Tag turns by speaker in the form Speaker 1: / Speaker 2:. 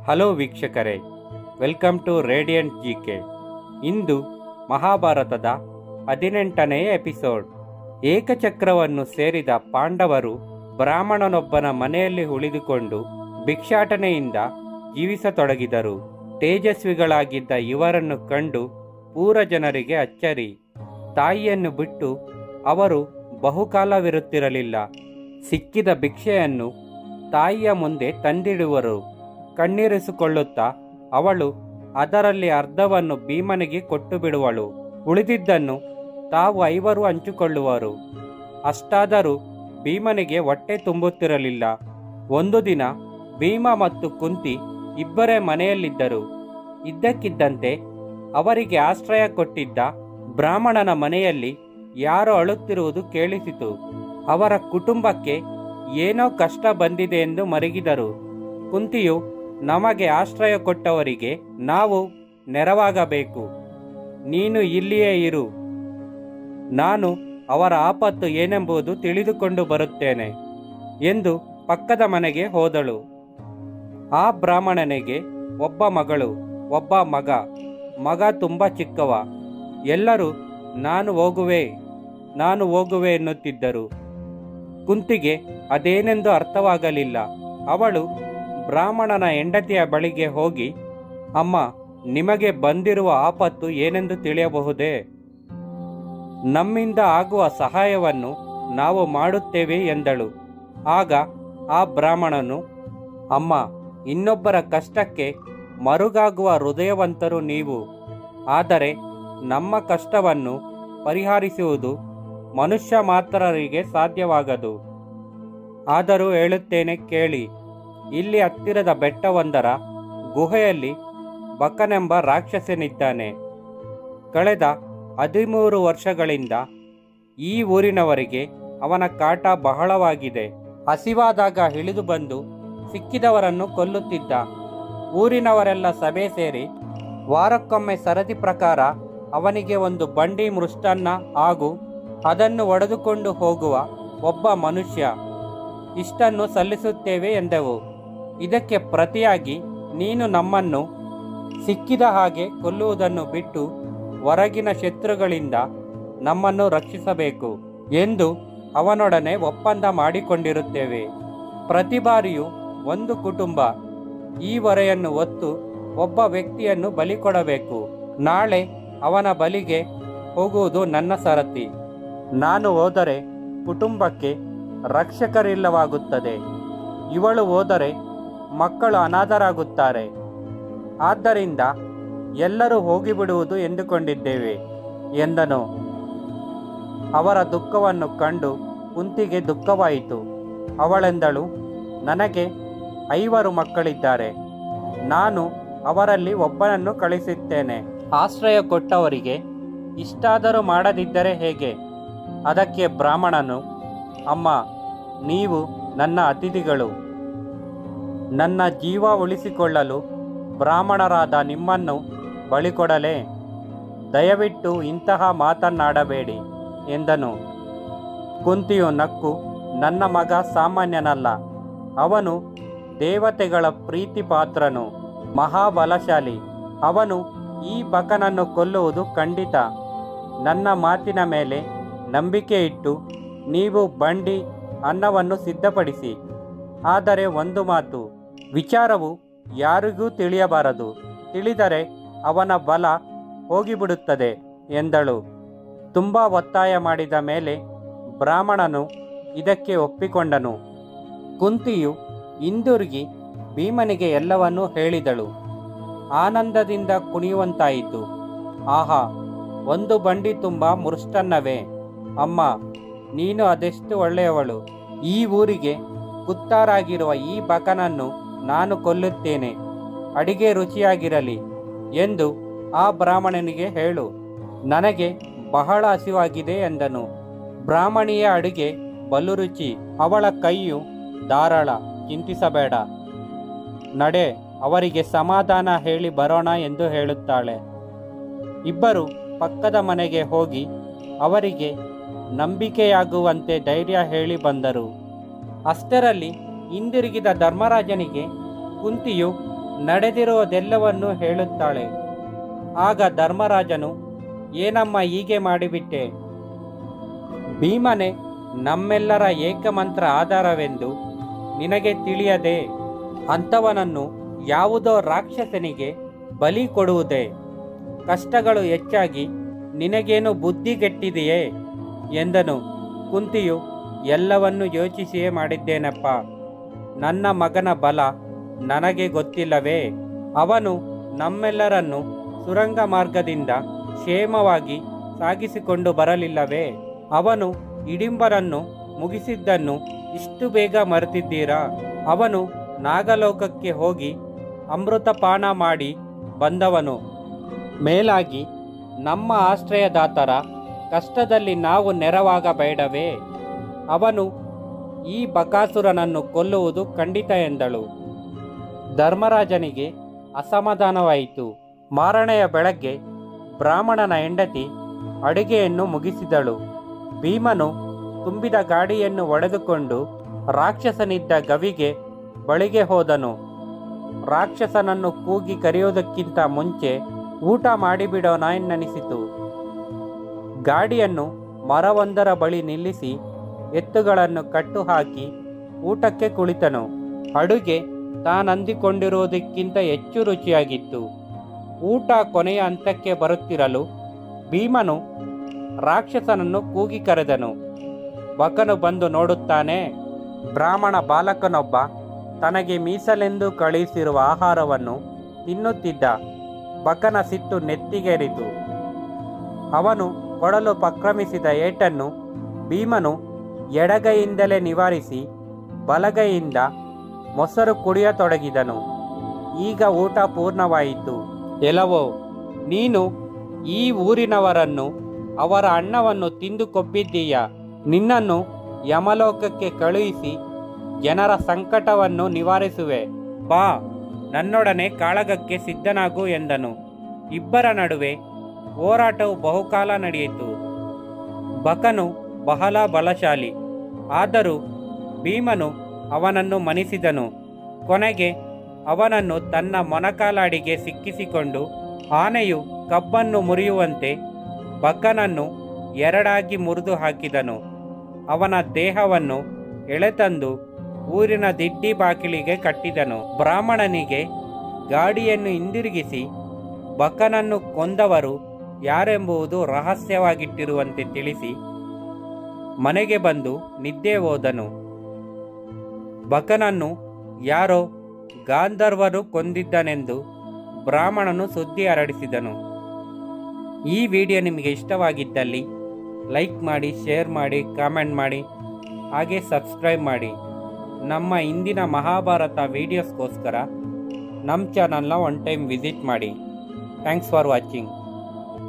Speaker 1: Hello ವೀಕ್ಷಕರೇ, welcome to radiant GK. ಇಂದು ಮಹಾಭಾರತದ 18ನೇ episode. ಏಕಚಕ್ರವನ್ನು ಸೇರಿದ ಪಾಂಡವರು ಬ್ರಾಹ್ಮಣನೊಬ್ಬನ ಮನೆಯಲ್ಲಿ ಉಳಿದುಕೊಂಡು ಭಿಕ್ಷಾಟನೆಯಿಂದ ಜೀವಿಸತೊಡಗಿದರು. ತೇಜಸ್ವಿಗಳಾಗಿದ್ದ ಇವರನ್ನು ಕಂಡು ಊರ ಜನರಿಗೆ ಅಚ್ಚರಿ. ತಾಯಿಯನ್ನು ಬಿಟ್ಟು ಅವರು ಬಹುಕಾಲವಿರುತ್ತಿರಲಿಲ್ಲ. ಸಿಕ್ಕಿದ ಭಿಕ್ಷೆಯನ್ನು ತಾಯಿಯ ಮುಂದೆ ತಂದಿಡುವರು. ಕಣ್ಣೀರಿಸಿಕೊಳ್ಳುತ್ತಾ ಅವಳು ಅದರಲ್ಲಿ ಅರ್ಧವನ್ನು ಭೀಮನಿಗೆ ಕೊಟ್ಟು ಬಿಡುವಳು. ಉಳಿದಿದ್ದನ್ನು ತಾವು 5 ಹಂಚಿಕೊಳ್ಳುವರು. ಅಷ್ಟಾದರೂ ಭೀಮನಿಗೆ ಹೊಟ್ಟೆ ತುಂಬುತ್ತಿರಲಿಲ್ಲ. ಒಂದು ದಿನ ಭೀಮ ಮತ್ತು ಕುಂತಿ ಇಬ್ಬರೇ ಮನೆಯಲ್ಲಿದ್ದರು. ಇದ್ದಕ್ಕಿದ್ದಂತೆ ಅವರಿಗೆ ಆಶ್ರಯ ಕೊಟ್ಟಿದ್ದ ಬ್ರಾಹ್ಮಣನ ಮನೆಯಲ್ಲಿ ಯಾರೋ ಅಳುತ್ತಿರುವುದು ಕೇಳಿಸಿತು. ಅವರ ಕುಟುಂಬಕ್ಕೆ ಏನೋ ಕಷ್ಟ ಬಂದಿದೆ ಎಂದು ಮರಗಿದರು. ಕುಂತಿಯು, ನಮಗೆ ಆಶ್ರಯ ಕೊಟ್ಟವರಿಗೆ ನಾವು ನೆರವಾಗಬೇಕು. ನೀನು ಇಲ್ಲಿಯೇ ಇರು. ನಾನು ಅವರ ಆಪತ್ತು ಏನೆಂಬುದು ತಿಳಿದುಕೊಂಡು ಬರುತ್ತೇನೆ ಎಂದು ಪಕ್ಕದ ಮನೆಗೆ ಹೋದಳು. ಆ ಬ್ರಾಹ್ಮಣನಿಗೆ ಒಬ್ಬ ಮಗಳು, ಒಬ್ಬ ಮಗ. ಮಗ ತುಂಬ ಚಿಕ್ಕವ. ಎಲ್ಲರೂ ನಾನು ಹೋಗುವೆ ಎನ್ನುತ್ತಿದ್ದರು. ಕುಂತಿಗೆ ಅದೇನೆಂದು ಅರ್ಥವಾಗಲಿಲ್ಲ. ಅವಳು ಬ್ರಾಹ್ಮಣನ ಹೆಂಡತಿಯ ಬಳಿಗೆ ಹೋಗಿ, ಅಮ್ಮ, ನಿಮಗೆ ಬಂದಿರುವ ಆಪತ್ತು ಏನೆಂದು ತಿಳಿಯಬಹುದೇ? ನಮ್ಮಿಂದ ಆಗುವ ಸಹಾಯವನ್ನು ನಾವು ಮಾಡುತ್ತೇವೆ ಎಂದಳು. ಆಗ ಆ ಬ್ರಾಹ್ಮಣನು, ಅಮ್ಮ, ಇನ್ನೊಬ್ಬರ ಕಷ್ಟಕ್ಕೆ ಮರುಗಾಗುವ ಹೃದಯವಂತರು ನೀವು. ಆದರೆ ನಮ್ಮ ಕಷ್ಟವನ್ನು ಪರಿಹರಿಸುವುದು ಮನುಷ್ಯ ಮಾತ್ರರಿಗೆ ಸಾಧ್ಯವಾಗದು. ಆದರೂ ಹೇಳುತ್ತೇನೆ ಕೇಳಿ. ಇಲ್ಲಿ ಹತ್ತಿರದ ಬೆಟ್ಟವೊಂದರ ಗುಹೆಯಲ್ಲಿ ಬಕನೆಂಬ ರಾಕ್ಷಸನಿದ್ದಾನೆ. ಕಳೆದ 13 ವರ್ಷಗಳಿಂದ ಈ ಊರಿನವರಿಗೆ ಅವನ ಕಾಟ ಬಹಳವಾಗಿದೆ. ಹಸಿವಾದಾಗ ಇಳಿದು ಬಂದು ಸಿಕ್ಕಿದವರನ್ನು ಕೊಲ್ಲುತ್ತಿದ್ದ. ಊರಿನವರೆಲ್ಲ ಸಭೆ ಸೇರಿ ವಾರಕ್ಕೊಮ್ಮೆ ಸರದಿ ಪ್ರಕಾರ ಅವನಿಗೆ ಒಂದು ಬಂಡಿ ಮೃಷ್ಟಾನ್ನ ಹಾಗೂ ಅದನ್ನು ಒಡೆದುಕೊಂಡು ಹೋಗುವ ಒಬ್ಬ ಮನುಷ್ಯ, ಇಷ್ಟನ್ನು ಸಲ್ಲಿಸುತ್ತೇವೆ ಎಂದೆವು. ಇದಕ್ಕೆ ಪ್ರತಿಯಾಗಿ ನೀನು ನಮ್ಮನ್ನು ಸಿಕ್ಕಿದ ಹಾಗೆ ಕೊಲ್ಲುವುದನ್ನು ಬಿಟ್ಟು ಹೊರಗಿನ ಶತ್ರುಗಳಿಂದ ನಮ್ಮನ್ನು ರಕ್ಷಿಸಬೇಕು ಎಂದು ಅವನೊಡನೆ ಒಪ್ಪಂದ ಮಾಡಿಕೊಂಡಿರುತ್ತೇವೆ. ಪ್ರತಿ ಬಾರಿಯೂ ಒಂದು ಕುಟುಂಬ ಈ ಹೊರೆಯನ್ನು ಹೊತ್ತು ಒಬ್ಬ ವ್ಯಕ್ತಿಯನ್ನು ಬಲಿ ಕೊಡಬೇಕು. ನಾಳೆ ಅವನ ಬಲಿಗೆ ಹೋಗುವುದು ನನ್ನ ಸರತಿ. ನಾನು ಹೋದರೆ ಕುಟುಂಬಕ್ಕೆ ರಕ್ಷಕರಿಲ್ಲವಾಗುತ್ತದೆ. ಇವಳು ಹೋದರೆ ಮಕ್ಕಳು ಅನಾಥರಾಗುತ್ತಾರೆ. ಆದ್ದರಿಂದ ಎಲ್ಲರೂ ಹೋಗಿಬಿಡುವುದು ಎಂದುಕೊಂಡಿದ್ದೇವೆ ಎಂದನು. ಅವರ ದುಃಖವನ್ನು ಕಂಡು ಕುಂತಿಗೆ ದುಃಖವಾಯಿತು. ಅವಳೆಂದಳು, ನನಗೆ 5 ಮಕ್ಕಳಿದ್ದಾರೆ. ನಾನು ಅವರಲ್ಲಿ ಒಬ್ಬನನ್ನು ಕಳಿಸುತ್ತೇನೆ. ಆಶ್ರಯ ಕೊಟ್ಟವರಿಗೆ ಇಷ್ಟಾದರೂ ಮಾಡದಿದ್ದರೆ ಹೇಗೆ? ಅದಕ್ಕೆ ಬ್ರಾಹ್ಮಣನು, ಅಮ್ಮ, ನೀವು ನನ್ನ ಅತಿಥಿಗಳು. ನನ್ನ ಜೀವ ಉಳಿಸಿಕೊಳ್ಳಲು ಬ್ರಾಹ್ಮಣರಾದ ನಿಮ್ಮನ್ನು ಬಳಿಕೊಡಲೇ? ದಯವಿಟ್ಟು ಇಂತಹ ಮಾತನ್ನಾಡಬೇಡಿ ಎಂದನು. ಕುಂತಿಯು ನಕ್ಕು, ನನ್ನ ಮಗ ಸಾಮಾನ್ಯನಲ್ಲ. ಅವನು ದೇವತೆಗಳ ಪ್ರೀತಿ ಪಾತ್ರನು, ಮಹಾಬಲಶಾಲಿ. ಅವನು ಈ ಬಕನನ್ನು ಕೊಲ್ಲುವುದು ಖಂಡಿತ. ನನ್ನ ಮಾತಿನ ಮೇಲೆ ನಂಬಿಕೆ ಇಟ್ಟು ನೀವು ಬಂಡಿ ಅನ್ನವನ್ನು ಸಿದ್ಧಪಡಿಸಿ. ಆದರೆ ಒಂದು ಮಾತು, ವಿಚಾರವು ಯಾರಿಗೂ ತಿಳಿಯಬಾರದು. ತಿಳಿದರೆ ಅವನ ಬಲ ಹೋಗಿಬಿಡುತ್ತದೆ ಎಂದಳು. ತುಂಬ ಒತ್ತಾಯ ಮಾಡಿದ ಮೇಲೆ ಬ್ರಾಹ್ಮಣನು ಇದಕ್ಕೆ ಒಪ್ಪಿಕೊಂಡನು. ಕುಂತಿಯು ಹಿಂದಿರುಗಿ ಭೀಮನಿಗೆ ಎಲ್ಲವನ್ನೂ ಹೇಳಿದಳು. ಆನಂದದಿಂದ ಕುಣಿಯುವಂತಾಯಿತು. ಆಹಾ, ಒಂದು ಬಂಡಿ ತುಂಬ ಮೃಷ್ಟನ್ನವೇ? ಅಮ್ಮ, ನೀನು ಅದೆಷ್ಟು ಒಳ್ಳೆಯವಳು. ಈ ಊರಿಗೆ ಕುತ್ತಾರಾಗಿರುವ ಈ ಬಕನನ್ನು ನಾನು ಕೊಲ್ಲುತ್ತೇನೆ. ಅಡಿಗೆ ರುಚಿಯಾಗಿರಲಿ ಎಂದು ಆ ಬ್ರಾಹ್ಮಣನಿಗೆ ಹೇಳು. ನನಗೆ ಬಹಳ ಹಸಿವಾಗಿದೆ ಎಂದನು. ಬ್ರಾಹ್ಮಣಿಯ ಅಡುಗೆ ಬಲು ರುಚಿ. ಅವಳ ಕೈಯು ಧಾರಾಳ. ಚಿಂತಿಸಬೇಡ, ನಡೆ, ಅವರಿಗೆ ಸಮಾಧಾನ ಹೇಳಿ ಬರೋಣ ಎಂದು ಹೇಳುತ್ತಾಳೆ. ಇಬ್ಬರು ಪಕ್ಕದ ಮನೆಗೆ ಹೋಗಿ ಅವರಿಗೆ ನಂಬಿಕೆಯಾಗುವಂತೆ ಧೈರ್ಯ ಹೇಳಿ ಬಂದರು. ಅಷ್ಟರಲ್ಲಿ ಹಿಂದಿರುಗಿದ ಧರ್ಮರಾಜನಿಗೆ ಕುಂತಿಯು ನಡೆದಿರುವುದೆಲ್ಲವನ್ನೂ ಹೇಳುತ್ತಾಳೆ. ಆಗ ಧರ್ಮರಾಜನು, ಏನಮ್ಮ ಹೀಗೆ ಮಾಡಿಬಿಟ್ಟೆ? ಭೀಮನೇ ನಮ್ಮೆಲ್ಲರ ಏಕಮಂತ್ರ ಆಧಾರವೆಂದು ನಿನಗೆ ತಿಳಿಯದೆ ಅಂಥವನನ್ನು ಯಾವುದೋ ರಾಕ್ಷಸನಿಗೆ ಬಲಿ ಕೊಡುವುದೇ? ಕಷ್ಟಗಳು ಹೆಚ್ಚಾಗಿ ನಿನಗೇನು ಬುದ್ಧಿಗೆಟ್ಟಿದೆಯೇ ಎಂದನು. ಕುಂತಿಯು, ಎಲ್ಲವನ್ನೂ ಯೋಚಿಸಿಯೇ ಮಾಡಿದ್ದೇನಪ್ಪ. ನನ್ನ ಮಗನ ಬಲ ನನಗೆ ಗೊತ್ತಿಲ್ಲವೇ? ಅವನು ನಮ್ಮೆಲ್ಲರನ್ನು ಸುರಂಗ ಮಾರ್ಗದಿಂದ ಕ್ಷೇಮವಾಗಿ ಸಾಗಿಸಿಕೊಂಡು ಬರಲಿಲ್ಲವೇ? ಅವನು ಹಿಡಿಂಬರನ್ನು ಮುಗಿಸಿದ್ದನ್ನು ಇಷ್ಟು ಬೇಗ ಮರೆತಿದ್ದೀರಾ? ಅವನು ನಾಗಲೋಕಕ್ಕೆ ಹೋಗಿ ಅಮೃತಪಾನ ಮಾಡಿ ಬಂದವನು. ಮೇಲಾಗಿ ನಮ್ಮ ಆಶ್ರಯದಾತರ ಕಷ್ಟದಲ್ಲಿ ನಾವು ನೆರವಾಗಬೇಡವೇ? ಅವನು ಈ ಬಕಾಸುರನನ್ನು ಕೊಲ್ಲುವುದು ಖಂಡಿತ ಎಂದಳು. ಧರ್ಮರಾಜನಿಗೆ ಅಸಮಾಧಾನವಾಯಿತು. ಮಾರನೆಯ ಬೆಳಗ್ಗೆ ಬ್ರಾಹ್ಮಣನ ಹೆಂಡತಿ ಅಡುಗೆಯನ್ನು ಮುಗಿಸಿದಳು. ಭೀಮನು ತುಂಬಿದ ಗಾಡಿಯನ್ನು ಒಡೆದುಕೊಂಡು ರಾಕ್ಷಸನಿದ್ದ ಗವಿಗೆ ಬಳಿಗೆ ಹೋದನು. ರಾಕ್ಷಸನನ್ನು ಕೂಗಿ ಕರೆಯುವುದಕ್ಕಿಂತ ಮುಂಚೆ ಊಟ ಮಾಡಿಬಿಡೋಣ ಎನ್ನನಿಸಿತು. ಗಾಡಿಯನ್ನು ಮರವೊಂದರ ಬಳಿ ನಿಲ್ಲಿಸಿ ಎತ್ತುಗಳನ್ನು ಕಟ್ಟುಹಾಕಿ ಊಟಕ್ಕೆ ಕುಳಿತನು. ಅಡುಗೆ ತಾನಂದಿಕೊಂಡಿರುವುದಕ್ಕಿಂತ ಹೆಚ್ಚು ರುಚಿಯಾಗಿತ್ತು. ಊಟ ಕೊನೆಯ ಹಂತಕ್ಕೆ ಬರುತ್ತಿರಲು ಭೀಮನು ರಾಕ್ಷಸನನ್ನು ಕೂಗಿ ಕರೆದನು. ಬಕನು ಬಂದು ನೋಡುತ್ತಾನೆ. ಬ್ರಾಹ್ಮಣ ಬಾಲಕನೊಬ್ಬ ತನಗೆ ಮೀಸಲೆಂದು ಕಳುಹಿಸಿರುವ ಆಹಾರವನ್ನು ತಿನ್ನುತ್ತಿದ್ದ. ಬಕನ ಸಿಟ್ಟು ನೆತ್ತಿಗೇರಿತು. ಅವನು ಕೊಡಲು ಉಪಕ್ರಮಿಸಿದ ಏಟನ್ನು ಭೀಮನು ಎಡಗೈಯಿಂದಲೇ ನಿವಾರಿಸಿ ಬಲಗೈಯಿಂದ ಮೊಸರು ಕುಡಿಯತೊಡಗಿದನು. ಈಗ ಊಟ ಪೂರ್ಣವಾಯಿತು. ಎಲವೋ, ನೀನು ಈ ಊರಿನವರನ್ನು ಅವರ ಅನ್ನವನ್ನು ತಿಂದು ಕೊಬ್ಬಿದ್ದೀಯ. ನಿನ್ನನ್ನು ಯಮಲೋಕಕ್ಕೆ ಕಳುಹಿಸಿ ಜನರ ಸಂಕಟವನ್ನು ನಿವಾರಿಸುವೆ. ಬಾ, ನನ್ನೊಡನೆ ಕಾಳಗಕ್ಕೆ ಸಿದ್ಧನಾಗು ಎಂದನು. ಇಬ್ಬರ ನಡುವೆ ಹೋರಾಟವು ಬಹುಕಾಲ ನಡೆಯಿತು. ಬಕನು ಬಹಳ ಬಲಶಾಲಿ. ಆದರೂ ಭೀಮನು ಅವನನ್ನು ಮಣಿಸಿದನು. ಕೊನೆಗೆ ಅವನನ್ನು ತನ್ನ ಮೊಣಕಾಲಾಡಿಗೆ ಸಿಕ್ಕಿಸಿಕೊಂಡು ಆನೆಯು ಕಬ್ಬನ್ನು ಮುರಿಯುವಂತೆ ಬಕನನ್ನು ಎರಡಾಗಿ ಮುರಿದು ಹಾಕಿದನು. ಅವನ ದೇಹವನ್ನು ಎಳೆತಂದು ಊರಿನ ದಿಡ್ಡಿ ಬಾಗಿಲಿಗೆ ಕಟ್ಟಿದನು. ಬ್ರಾಹ್ಮಣನಿಗೆ ಗಾಡಿಯನ್ನು ಹಿಂದಿರುಗಿಸಿ ಬಕನನ್ನು ಕೊಂದವರು ಯಾರೆಂಬುದು ರಹಸ್ಯವಾಗಿಟ್ಟಿರುವಂತೆ ತಿಳಿಸಿ ಮನೆಗೆ ಬಂದು ನಿದ್ದೆ ಹೋದನು. ಬಕನನ್ನು ಯಾರೋ ಗಾಂಧರ್ವರು ಕೊಂದಿದ್ದನೆಂದು ಬ್ರಾಹ್ಮಣನು ಸುದ್ದಿ ಹರಡಿಸಿದನು. ಈ ವಿಡಿಯೋ ನಿಮಗೆ ಇಷ್ಟವಾಗಿದ್ದಲ್ಲಿ ಲೈಕ್ ಮಾಡಿ, ಶೇರ್ ಮಾಡಿ, ಕಾಮೆಂಟ್ ಮಾಡಿ, ಹಾಗೆ ಸಬ್ಸ್ಕ್ರೈಬ್ ಮಾಡಿ. ನಮ್ಮ ಇಂದಿನ ಮಹಾಭಾರತ ವಿಡಿಯೋಸ್ಗೋಸ್ಕರ ನಮ್ಮ ಚಾನಲ್ನ ಒನ್ ಟೈಮ್ ವಿಸಿಟ್ ಮಾಡಿ. Thanks for watching.